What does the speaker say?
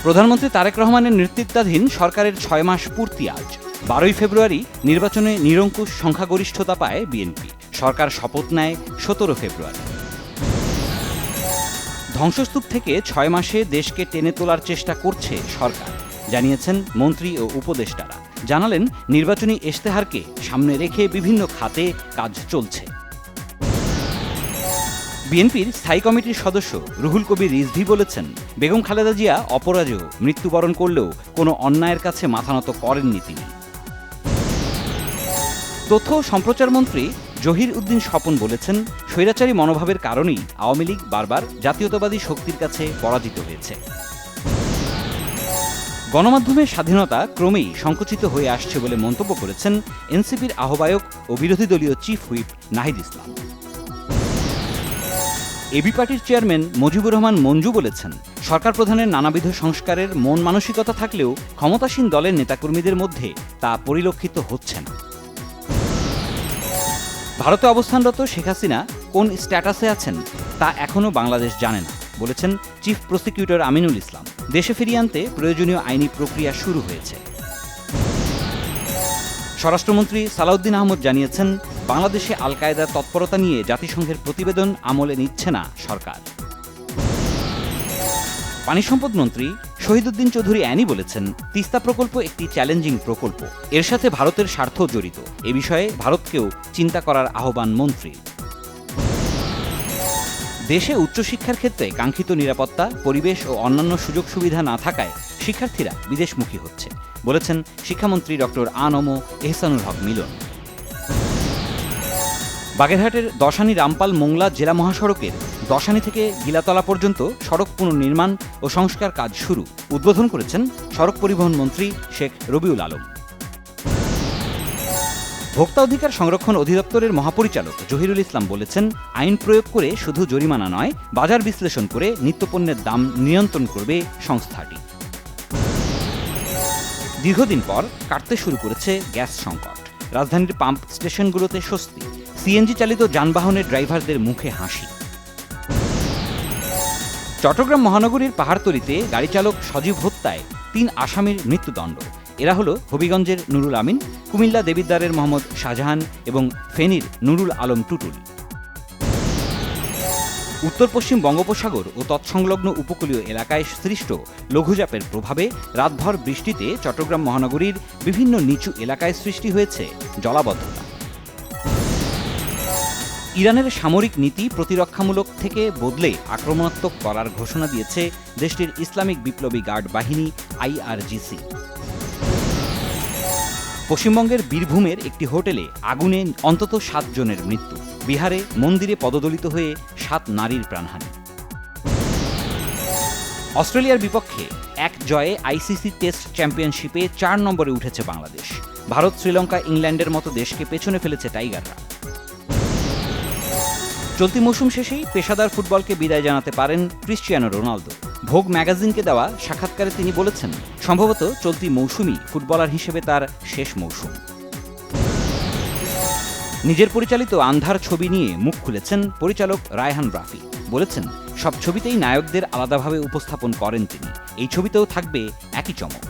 প্রধানমন্ত্রী তারেক রহমানের নেতৃত্বাধীন সরকারের ৬ মাস পূর্তি আজ। ১২ই ফেব্রুয়ারি নির্বাচনে নিরঙ্কুশ সংখ্যাগরিষ্ঠতা পায় বিএনপি। সরকার শপথ নেয় ১৭ ফেব্রুয়ারি। ধ্বংসস্তূপ থেকে ৬ মাসে দেশকে টেনে তোলার চেষ্টা করছে সরকার, জানিয়েছেন মন্ত্রী ও উপদেষ্টারা। জানালেন, নির্বাচনী ইশতেহারকে সামনে রেখে বিভিন্ন খাতে কাজ চলছে। বিএনপির স্থায়ী কমিটির সদস্য রুহুল কবির রিজভী বলেছেন, বেগম খালেদা জিয়া অপরাজেয় মৃত্যুবরণ করলেও কোনো অন্যায়ের কাছে মাথা নত করেননি তিনি। তথ্য ও সম্প্রচার মন্ত্রী জহির উদ্দিন স্বপন বলেছেন, স্বৈরাচারী মনোভাবের কারণেই আওয়ামী লীগ বারবার জাতীয়তাবাদী শক্তির কাছে পরাজিত হয়েছে। গণমাধ্যমের স্বাধীনতা ক্রমেই সংকুচিত হয়ে আসছে বলে মন্তব্য করেছেন এনসিপির আহ্বায়ক ও বিরোধী দলীয় chief whip Nahid Islam. AB পার্টির চেয়ারম্যান মুজিবুর রহমান মঞ্জু বলেছেন, সরকার প্রধানের নানাবিধ সংস্কারের মন মানসিকতা থাকলেও ক্ষমতাসীন দলের নেতাকর্মীদের মধ্যে তা পরিলক্ষিত হচ্ছে না। ভারতে অবস্থানরত শেখ হাসিনা কোন স্ট্যাটাসে আছেন তা এখনও বাংলাদেশ জানে না, বলেছেন চিফ প্রসিকিউটর আমিনুল ইসলাম। দেশে ফিরিয়ে আনতে প্রয়োজনীয় আইনি প্রক্রিয়া শুরু হয়েছে। স্বরাষ্ট্রমন্ত্রী সালাউদ্দিন আহমদ জানিয়েছেন, বাংলাদেশে আল কায়েদার তৎপরতা নিয়ে জাতিসংঘের প্রতিবেদন আমলে নিচ্ছে না সরকার। পানি সম্পদ মন্ত্রী শহীদুদ্দিন চৌধুরী অ্যানি বলেছেন, তিস্তা প্রকল্প একটি চ্যালেঞ্জিং প্রকল্প, এর সাথে ভারতের স্বার্থ জড়িত। এ বিষয়ে ভারতকেও চিন্তা করার আহ্বান মন্ত্রীর। দেশে উচ্চশিক্ষার ক্ষেত্রে কাঙ্ক্ষিত নিরাপত্তা, পরিবেশ ও অন্যান্য সুযোগ সুবিধা না থাকায় শিক্ষার্থীরা বিদেশমুখী হচ্ছে, বলেছেন শিক্ষামন্ত্রী ডক্টর আ.ন.ম এহসানুল হক মিলন। বাগেরহাটের দশানী রামপাল মোংলা জেলা মহাসড়কের দশানী থেকে গিলাতলা পর্যন্ত সড়ক পুনর্নির্মাণ ও সংস্কার কাজ শুরু, উদ্বোধন করেছেন সড়ক পরিবহন মন্ত্রী শেখ রবিউল আলম। ভোক্তা অধিকার সংরক্ষণ অধিদপ্তরের মহাপরিচালক জহিরুল ইসলাম বলেছেন, আইন প্রয়োগ করে শুধু জরিমানা নয়, বাজার বিশ্লেষণ করে নিত্যপণ্যের দাম নিয়ন্ত্রণ করবে সংস্থাটি। দীর্ঘদিন পর কাটতে শুরু করেছে গ্যাস সংকট। রাজধানীর পাম্প স্টেশনগুলোতে স্বস্তি, সিএনজি চালিত যানবাহনের ড্রাইভারদের মুখে হাসি। চট্টগ্রাম মহানগরীর পাহাড়তলীতে গাড়িচালক সজীব হত্যায় ৩ আসামির মৃত্যুদণ্ড। এরা হল হবিগঞ্জের নুরুল আমিন, কুমিল্লা দেবিদ্বারের মোহাম্মদ শাহজাহান এবং ফেনীর নুরুল আলম টুটুল। উত্তর পশ্চিম বঙ্গোপসাগর ও তৎসংলগ্ন উপকূলীয় এলাকায় সৃষ্ট লঘুচাপের প্রভাবে রাতভর বৃষ্টিতে চট্টগ্রাম মহানগরীর বিভিন্ন নিচু এলাকায় সৃষ্টি হয়েছে জলাবদ্ধতা। ইরানের সামরিক নীতি প্রতিরক্ষামূলক থেকে বদলে আক্রমণাত্মক করার ঘোষণা দিয়েছে দেশটির ইসলামিক বিপ্লবী গার্ড বাহিনী আইআরজিসি। পশ্চিমবঙ্গের বীরভূমের একটি হোটেলে আগুনে অন্তত ৭ জনের মৃত্যু। বিহারে মন্দিরে পদদলিত হয়ে ৭ নারীর প্রাণহানি। অস্ট্রেলিয়ার বিপক্ষে ১ জয়ে আইসিসি টেস্ট চ্যাম্পিয়নশিপে ৪ নম্বরে উঠেছে বাংলাদেশ। ভারত, শ্রীলঙ্কা, ইংল্যান্ডের মতো দেশকে পেছনে ফেলেছে টাইগাররা। চলতি মৌসুম শেষেই পেশাদার ফুটবলকে বিদায় জানাতে পারেন ক্রিশ্চিয়ানো রোনালদো। ভোগ ম্যাগাজিনকে দেওয়া সাক্ষাৎকারে তিনি বলেছেন, সম্ভবত চলতি মৌসুমই ফুটবলার হিসেবে তার শেষ মৌসুম। নিজের পরিচালিত আন্ধার ছবি নিয়ে মুখ খুলেছেন পরিচালক রায়হান রাফি। বলেছেন, সব ছবিতেই নায়কদের আলাদাভাবে উপস্থাপন করেন তিনি। এই ছবিতেও থাকবে একই চমক।